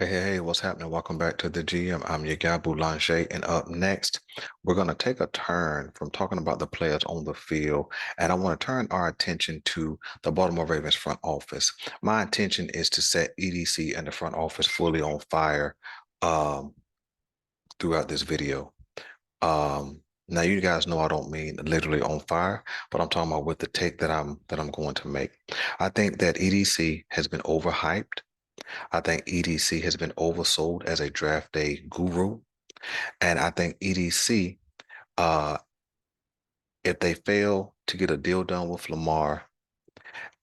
Hey, what's happening? Welcome back to the GM. I'm your guy, Boulanger, and up next, we're going to take a turn from talking about the players on the field, and I want to turn our attention to the Baltimore Ravens front office. My intention is to set EDC and the front office fully on fire um, throughout this video. Now you guys know I don't mean literally on fire, but I'm talking about with the take that I'm going to make. I think that EDC has been overhyped. I think EDC has been oversold as a draft day guru. And I think EDC, uh, if they fail to get a deal done with Lamar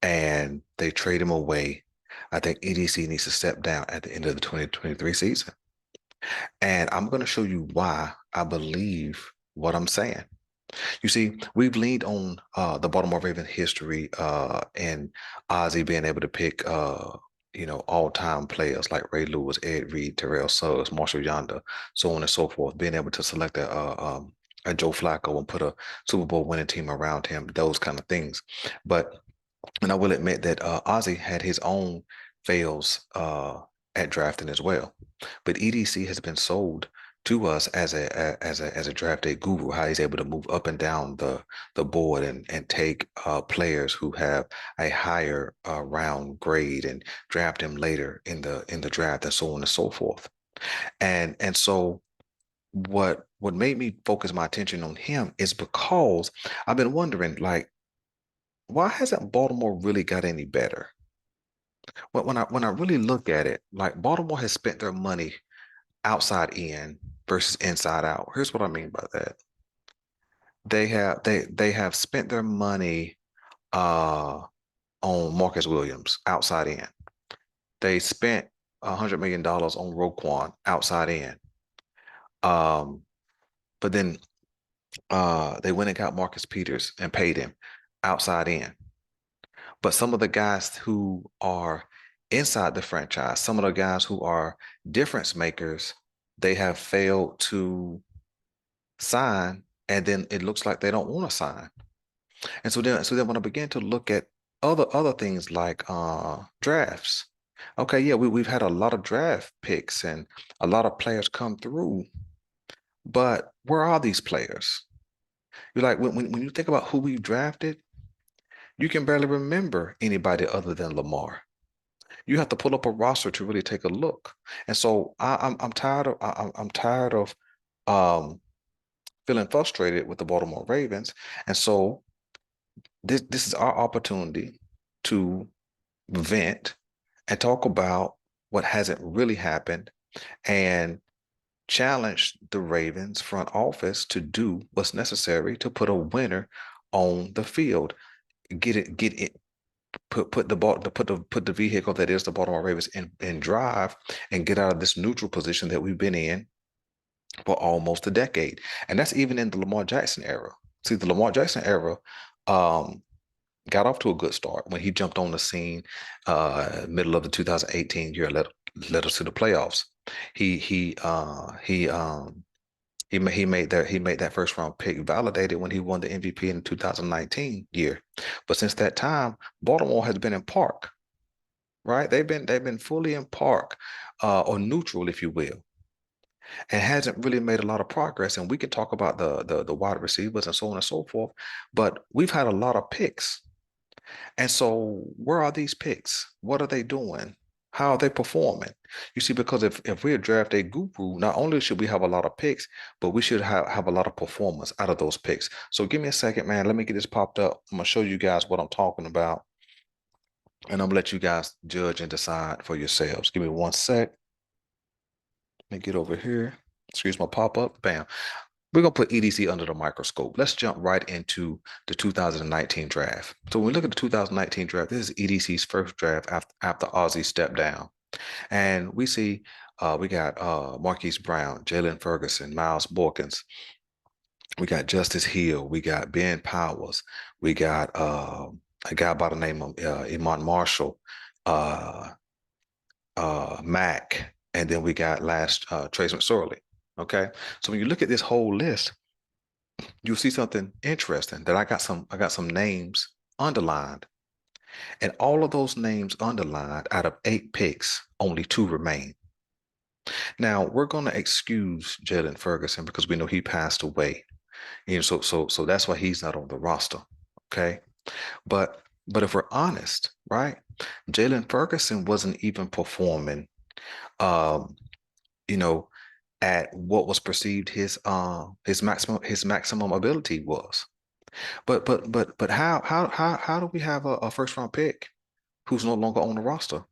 and they trade him away, I think EDC needs to step down at the end of the 2023 season. And I'm going to show you why I believe what I'm saying. You see, we've leaned on the Baltimore Ravens history and Ozzie being able to pick all-time players like Ray Lewis, Ed Reed, Terrell Suggs, Marshall Yonder, so on and so forth, being able to select a Joe Flacco and put a Super Bowl winning team around him, those kind of things. But and I will admit that Ozzie had his own fails at drafting as well. But EDC has been sold to us as a draft day guru, how he's able to move up and down the board and take players who have a higher round grade and draft them later in the draft and so on and so forth. And so what made me focus my attention on him is because I've been wondering, like, why hasn't Baltimore really got any better? When I really look at it, like Baltimore has spent their money outside in versus inside out. Here's what I mean by that. They have spent their money uh on Marcus Williams outside in. They spent $100 million on Roquan outside in. Um, but then they went and got Marcus Peters and paid him outside in. But some of the guys who are inside the franchise, some of the guys who are difference makers, they have failed to sign, and then it looks like they don't want to sign. And so then when I began to look at other things like drafts, okay, yeah, we've had a lot of draft picks and a lot of players come through, but where are these players? You're like when you think about who we've drafted, you can barely remember anybody other than Lamar. You have to pull up a roster to really take a look. And so I'm tired of I'm tired of um feeling frustrated with the Baltimore Ravens. And so this is our opportunity to vent and talk about what hasn't really happened and challenge the Ravens front office to do what's necessary to put a winner on the field. Get it, put the ball, put the vehicle that is the Baltimore Ravens in drive and get out of this neutral position that we've been in for almost a decade. And that's even in the Lamar Jackson era. See, the Lamar Jackson era um, got off to a good start when he jumped on the scene middle of the 2018 year, led us to the playoffs. He he uh he um he made that first round pick validated when he won the MVP in the 2019 year. But since that time, Baltimore has been in park, right? They've been fully in park or neutral, if you will, and hasn't really made a lot of progress. And we can talk about the wide receivers and so on and so forth, but we've had a lot of picks. And so where are these picks? What are they doing? How are they performing? You see, because if we're a draft a guru, not only should we have a lot of picks, but we should have a lot of performance out of those picks. So give me a second, man. Let me get this popped up. I'm gonna show you guys what I'm talking about, and I'm gonna let you guys judge and decide for yourselves. Give me one sec. Let me get over here. Excuse my pop-up. Bam. We're going to put EDC under the microscope. Let's jump right into the 2019 draft. So when we look at the 2019 draft, this is EDC's first draft after Ozzie stepped down. And we see we got Marquise Brown, Jalen Ferguson, Miles Borkins. We got Justice Hill. We got Ben Powers. We got a guy by the name of Iman Marshall, uh, Mac. And then we got last Trace McSorley. Okay. So when you look at this whole list, you'll see something interesting that I got some names underlined. And all of those names underlined, out of 8 picks, only 2 remain. Now we're going to excuse Jalen Ferguson because we know he passed away. So that's why he's not on the roster. Okay. But if we're honest, right? Jalen Ferguson wasn't even performing um, you know, at what was perceived his maximum ability was. But how do we have a first round pick who's no longer on the roster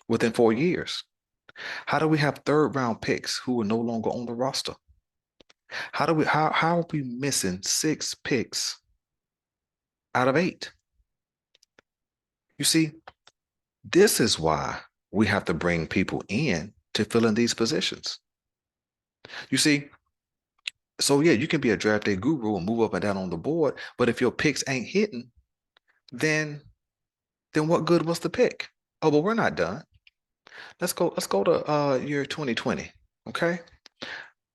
within 4 years? How do we have third round picks who are no longer on the roster? How are we missing 6 picks out of 8? You see, this is why we have to bring people in to fill in these positions. You see, so yeah, you can be a draft day guru and move up and down on the board, but if your picks ain't hitting, then what good was the pick? Oh, but we're not done. Let's go to year 2020. Okay.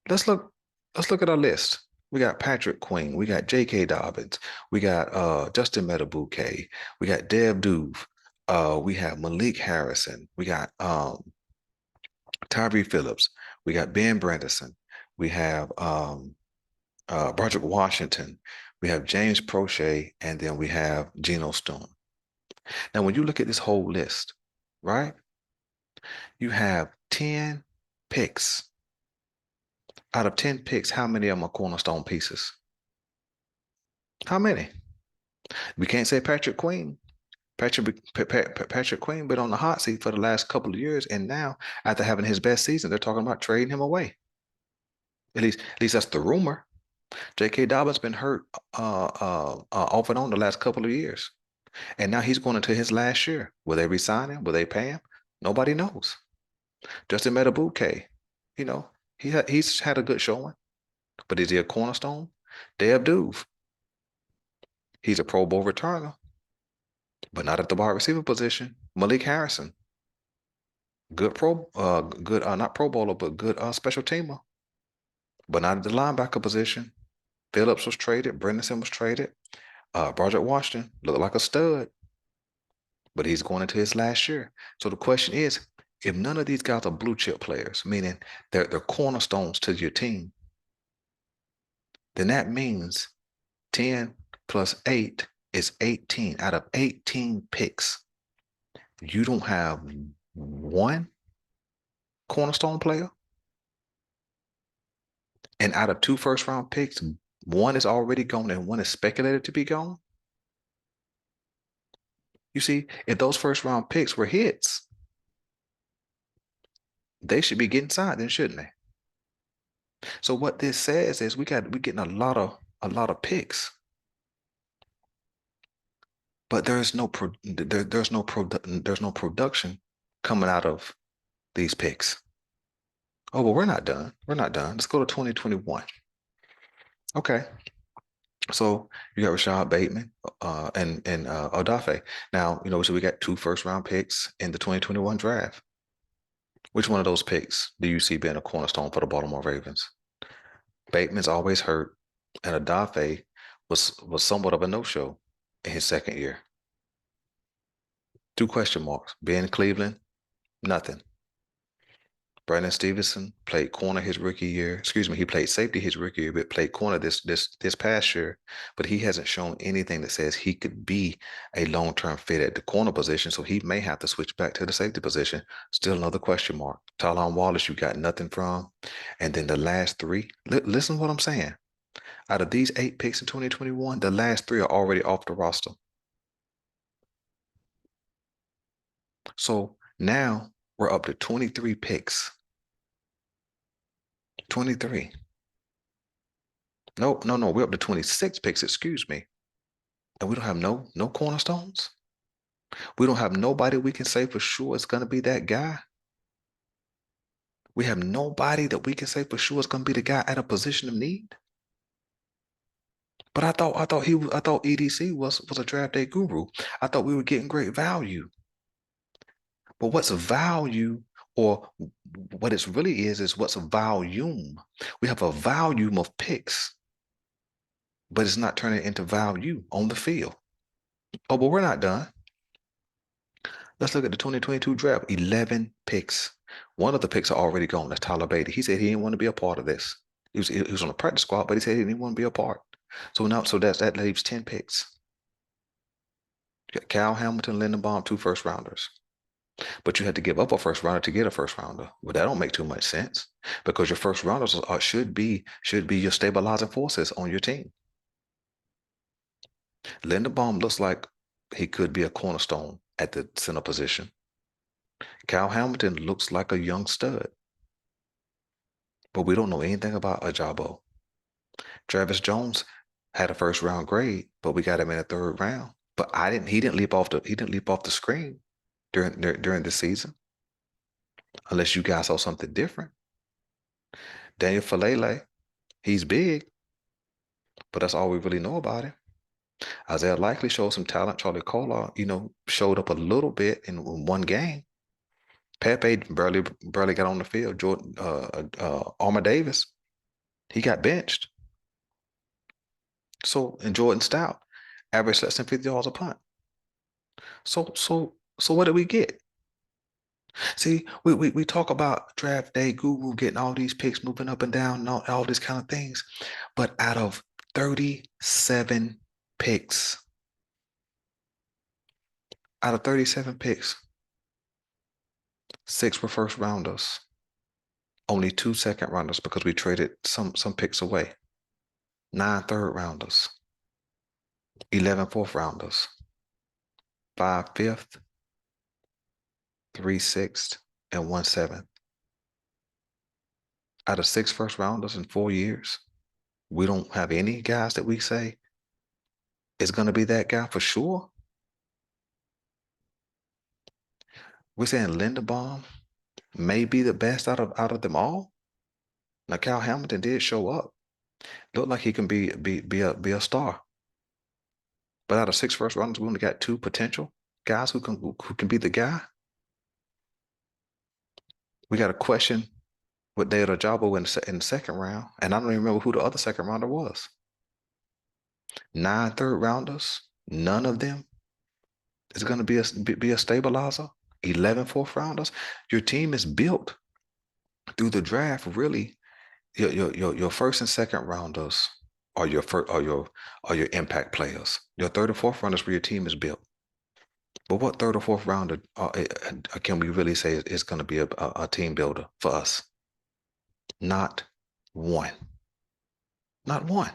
Let's look let's look at our list. We got Patrick Queen, we got J.K. Dobbins, we got Justin Metabuke, we got Deb Duve, we have Malik Harrison, we got Tyree Phillips, we got Ben Branderson, we have Broderick Washington, we have James Prochet, and then we have Geno Stone. Now, when you look at this whole list, right, you have 10 picks. Out of 10 picks, how many of them are cornerstone pieces? How many? We can't say Patrick Queen. Patrick Queen been on the hot seat for the last couple of years, and now after having his best season, they're talking about trading him away. At least that's the rumor. J.K. Dobbins been hurt off and on the last couple of years, and now he's going into his last year. Will they resign him? Will they pay him? Nobody knows. Justin Metabuke, he's had a good showing, but is he a cornerstone? Deb Duve, he's a Pro Bowl returner, but not at the wide receiver position. Malik Harrison, good not Pro Bowler, but good special teamer, but not at the linebacker position. Phillips was traded. Brendan was traded. Broderick Washington looked like a stud, but he's going into his last year. So the question is, if none of these guys are blue chip players, meaning they're cornerstones to your team, then that means 10 plus 8 is 18. Out of 18 picks, you don't have one cornerstone player. And out of 2 first round picks, one is already gone and one is speculated to be gone. You see, if those first round picks were hits, they should be getting signed then, shouldn't they? So what this says is we're getting a lot of picks, but there's no production coming out of these picks. Oh, well, we're not done. We're not done. Let's go to 2021. Okay. So you got Rashad Bateman and Odafe. Now, so we got 2 first round picks in the 2021 draft. Which one of those picks do you see being a cornerstone for the Baltimore Ravens? Bateman's always hurt, and Odafe was somewhat of a no-show in his second year. 2 question marks. Ben Cleveland, nothing. Brandon Stevenson played corner his rookie year. Excuse me, he played safety his rookie year, but played corner this past year. But he hasn't shown anything that says he could be a long-term fit at the corner position. So he may have to switch back to the safety position. Still another question mark. Talon Wallace, you got nothing from. And then the last 3, listen to what I'm saying. Out of these 8 picks in 2021, the last 3 are already off the roster. So now we're up to 23 picks. 23. No, we're up to 26 picks, excuse me. And we don't have no cornerstones. We don't have nobody we can say for sure it's gonna be that guy. We have nobody that we can say for sure is gonna be the guy at a position of need. But I thought EDC was a draft day guru. I thought we were getting great value. But what's value, or what it really is what's a volume? We have a volume of picks, but it's not turning into value on the field. Oh, but we're not done. Let's look at the 2022 draft. 11 picks. One of the picks are already gone. That's Tyler Beatty. He said he didn't want to be a part of this. He was on the practice squad, but he said he didn't want to be a part. So now, that leaves 10 picks. You got Cal Hamilton, Lindenbaum, 2 first rounders. But you had to give up a first rounder to get a first rounder. Well, that don't make too much sense because your first rounders should be your stabilizing forces on your team. Lindenbaum looks like he could be a cornerstone at the center position. Cal Hamilton looks like a young stud, but we don't know anything about Ajabo. Travis Jones had a first round grade, but we got him in the 3rd round. But he didn't leap off the screen during the season, unless you guys saw something different. Daniel Falele, he's big, but that's all we really know about him. Isaiah Likely showed some talent. Charlie Kolar, showed up a little bit in one game. Pepe barely got on the field. Jordan Armour Davis, he got benched. So, and Jordan Stout averaged less than 50 yards a punt. So what did we get? See, we talk about draft day guru getting all these picks moving up and down and all these kind of things. But out of 37 picks, 6 were first rounders, only 2 second rounders because we traded some picks away. 9 third rounders, 11 fourth rounders, 5 fifth, 3 sixth, and 1 seventh. Out of 6 first rounders in 4 years, we don't have any guys that we say is going to be that guy for sure. We're saying Linderbaum may be the best out of them all. Now, Cal Hamilton did show up. Looked like he can be a star. But out of 6 first rounders, we only got 2 potential guys who can be the guy. We got a question with David Ojabo in the second round, and I don't even remember who the other second rounder was. 9 third rounders, none of them is going to be a stabilizer. 11 fourth rounders. Your team is built through the draft. Really, your first and second rounders are your impact players. Your third and fourth rounders where your team is built. But what third or fourth rounder can we really say is going to be a team builder for us? Not one. Not one.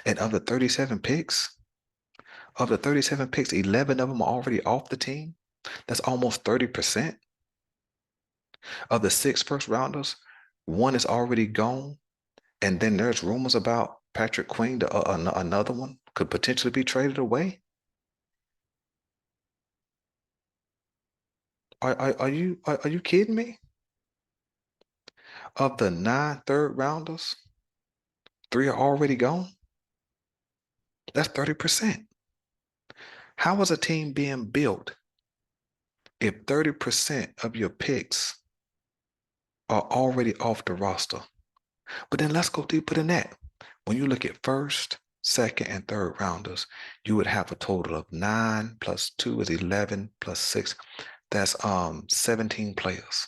And of the 37 picks, 11 of them are already off the team. That's almost 30%. Of the 6 first rounders, 1 is already gone. And then there's rumors about Patrick Queen, another one, could potentially be traded away. Are you kidding me? Of the 9 third rounders, 3 are already gone. That's 30%. How is a team being built if 30% of your picks are already off the roster? But then let's go deeper than that. When you look at first, second, and third rounders, you would have a total of 9 plus 2 is 11 plus 6. That's 17 players.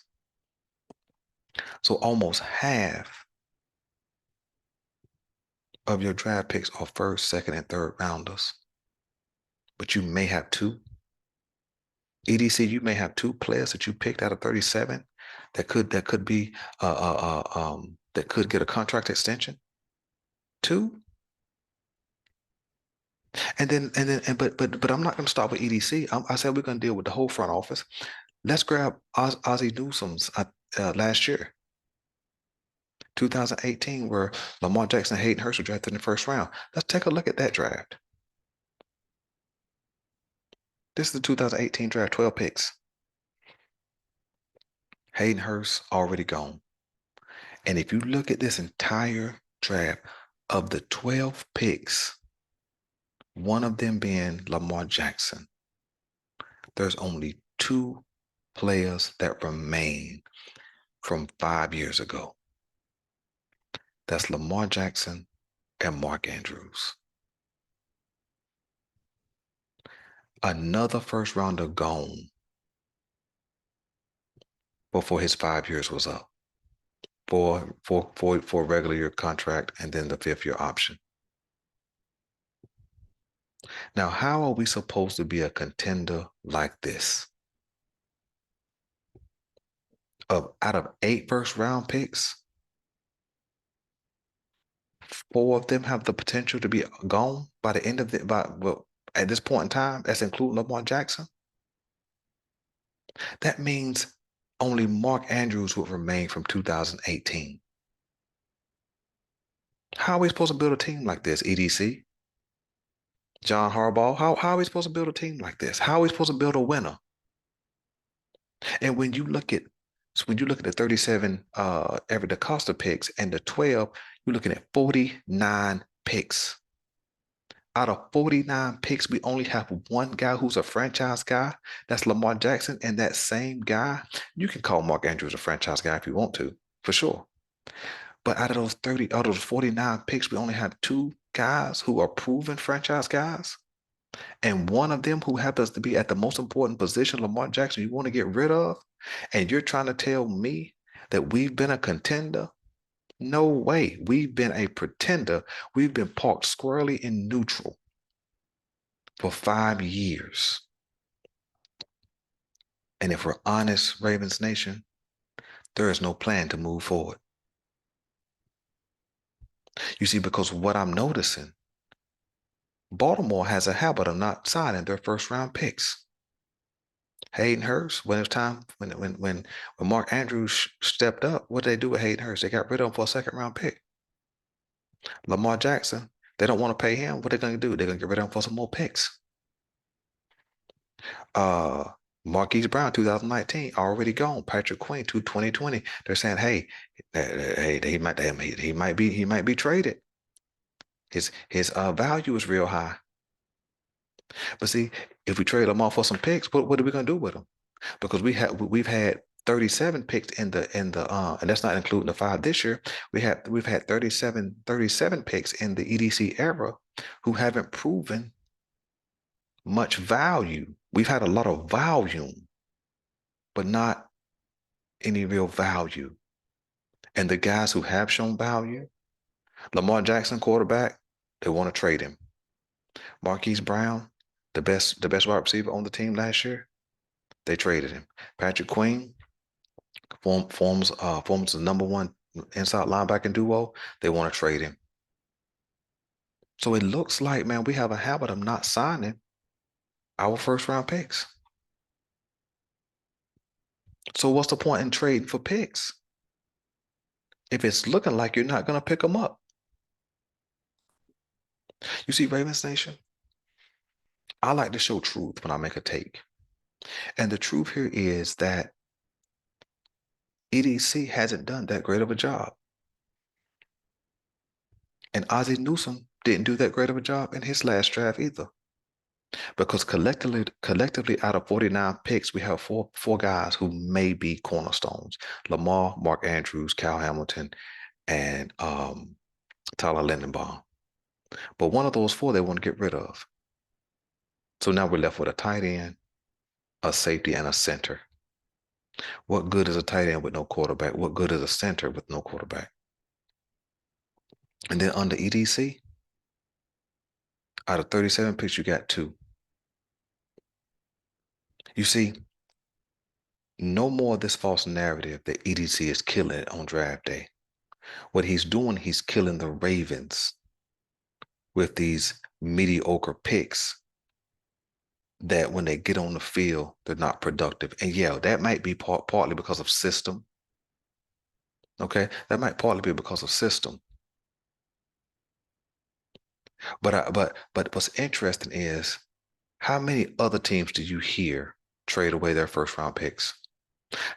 So almost half of your draft picks are first, second, and third rounders. But you may have 2. EDC, you may have 2 players that you picked out of 37 that could be that could get a contract extension. 2. But I'm not going to stop with EDC. I said we're going to deal with the whole front office. Let's grab Ozzie Newsome's last year, 2018, where Lamar Jackson and Hayden Hurst were drafted in the first round. Let's take a look at that draft. This is the 2018 draft, 12 picks. Hayden Hurst already gone. And if you look at this entire draft, of the 12 picks, one of them being Lamar Jackson, there's only 2 players that remain from 5 years ago. That's Lamar Jackson and Mark Andrews. Another first rounder gone. before his 5 years was up for a regular year contract and then the 5th year option. Now, how are we supposed to be a contender like this? Out of 8 first-round picks, 4 of them have the potential to be gone by the end of the well, at this point in time. That's including Lamar Jackson. That means only Mark Andrews would remain from 2018. How are we supposed to build a team like this, EDC? John Harbaugh, how are we supposed to build a team like this? How are we supposed to build a winner? And when you look at the 37 every Decosta picks and the 12, you're looking at 49 picks. Out of 49 picks, we only have one guy who's a franchise guy. That's Lamar Jackson. And that same guy, you can call Mark Andrews a franchise guy if you want to, for sure. But out of those 49 picks, we only have 2 guys who are proven franchise guys. And one of them who happens to be at the most important position, Lamar Jackson, you want to get rid of. And you're trying to tell me that we've been a contender? No way. We've been a pretender. We've been parked squarely in neutral for 5 years. And if we're honest, Ravens Nation, there is no plan to move forward. You see, because what I'm noticing, Baltimore has a habit of not signing their first-round picks. Hayden Hurst, when it was time, when Mark Andrews stepped up, what did they do with Hayden Hurst? They got rid of him for a second-round pick. Lamar Jackson, they don't want to pay him. What are they going to do? They're going to get rid of him for some more picks. Marquise Brown, 2019, already gone. Patrick Queen, 2020. They're saying, hey, he might be traded. His value is real high. But see, if we trade Lamar for some picks, what are we going to do with them? Because we've had 37 picks in the and that's not including the 5 this year. We've had 37 picks in the EDC era who haven't proven much value. We've had a lot of volume, but not any real value. And the guys who have shown value, Lamar Jackson, quarterback, they want to trade him. Marquise Brown, the best wide receiver on the team last year, they traded him. Patrick Queen forms the #1 inside linebacking duo. They want to trade him. So it looks like, man, we have a habit of not signing our first-round picks. So what's the point in trading for picks if it's looking like you're not going to pick them up? You see, Ravens Nation, I like to show truth when I make a take. And the truth here is that EDC hasn't done that great of a job. And Ozzie Newsome didn't do that great of a job in his last draft either. Because collectively out of 49 picks, we have four guys who may be cornerstones. Lamar, Mark Andrews, Cal Hamilton, and Tyler Lindenbaum. But one of those 4 they want to get rid of. So now we're left with a tight end, a safety, and a center. What good is a tight end with no quarterback? What good is a center with no quarterback? And then under EDC, out of 37 picks, you got 2. You see, no more of this false narrative that EDC is killing it on draft day. What he's doing, he's killing the Ravens with these mediocre picks that when they get on the field, they're not productive. And yeah, that might be partly because of system. Okay, that might partly be because of system. But what's interesting is how many other teams do you hear trade away their first-round picks?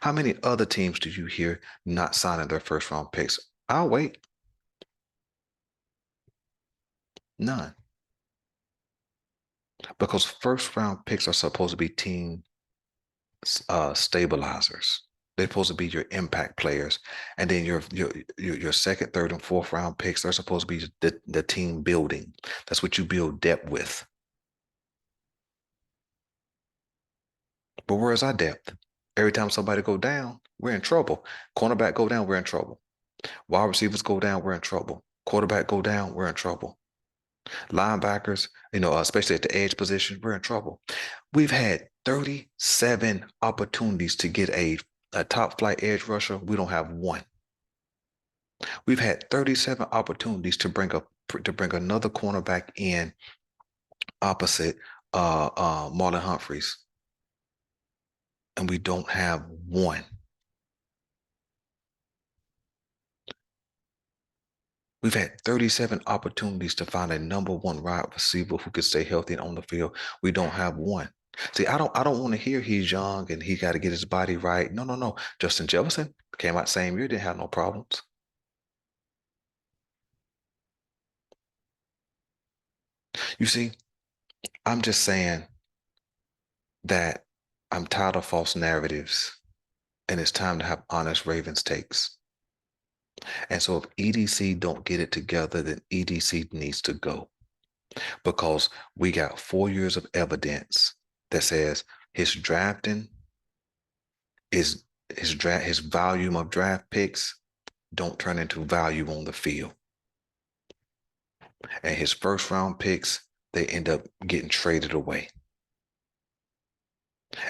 How many other teams do you hear not signing their first-round picks? I'll wait. None. Because first-round picks are supposed to be team stabilizers. They're supposed to be your impact players. And then your second, third, and fourth-round picks are supposed to be the team building. That's what you build depth with. But where is our depth? Every time somebody go down, we're in trouble. Cornerback go down, we're in trouble. Wide receivers go down, we're in trouble. Quarterback go down, we're in trouble. Linebackers, especially at the edge position, we're in trouble. We've had 37 opportunities to get a top flight edge rusher. We don't have one. We've had 37 opportunities to bring another cornerback in opposite Marlon Humphreys, and we don't have one. We've had 37 opportunities to find a number one wide receiver who could stay healthy and on the field. We don't have one. See, I don't want to hear he's young and he got to get his body right. No, no, no. Justin Jefferson came out same year, didn't have no problems. You see, I'm just saying that I'm tired of false narratives and it's time to have honest Ravens takes. And so if EDC don't get it together, then EDC needs to go because we got 4 years of evidence that says his drafting is his volume of draft picks don't turn into value on the field. And his first round picks, they end up getting traded away.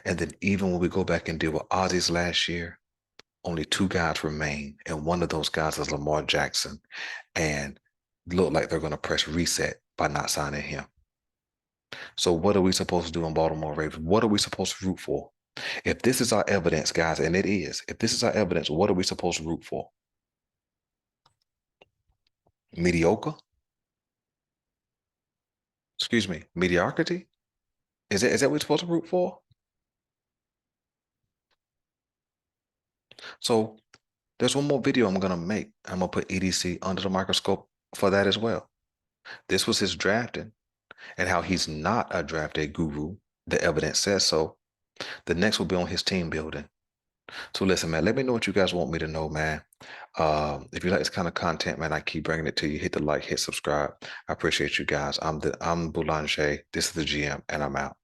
And then even when we go back and deal with Ozzy's last year, only 2 guys remain. And one of those guys is Lamar Jackson. And look like they're going to press reset by not signing him. So what are we supposed to do in Baltimore Ravens? What are we supposed to root for? If this is our evidence, guys, and it is, if this is our evidence, what are we supposed to root for? Mediocre? Excuse me, mediocrity? Is that what we're supposed to root for? So there's one more video I'm gonna make. I'm gonna put EDC under the microscope for that as well. This was his drafting and how he's not a drafted guru. The evidence says so. The next will be on his team building. So listen, man, let me know what you guys want me to know, man. If you like this kind of content, man, I keep bringing it to you. Hit the like, hit subscribe. I appreciate you guys. I'm Boulanger. This is the GM, and I'm out.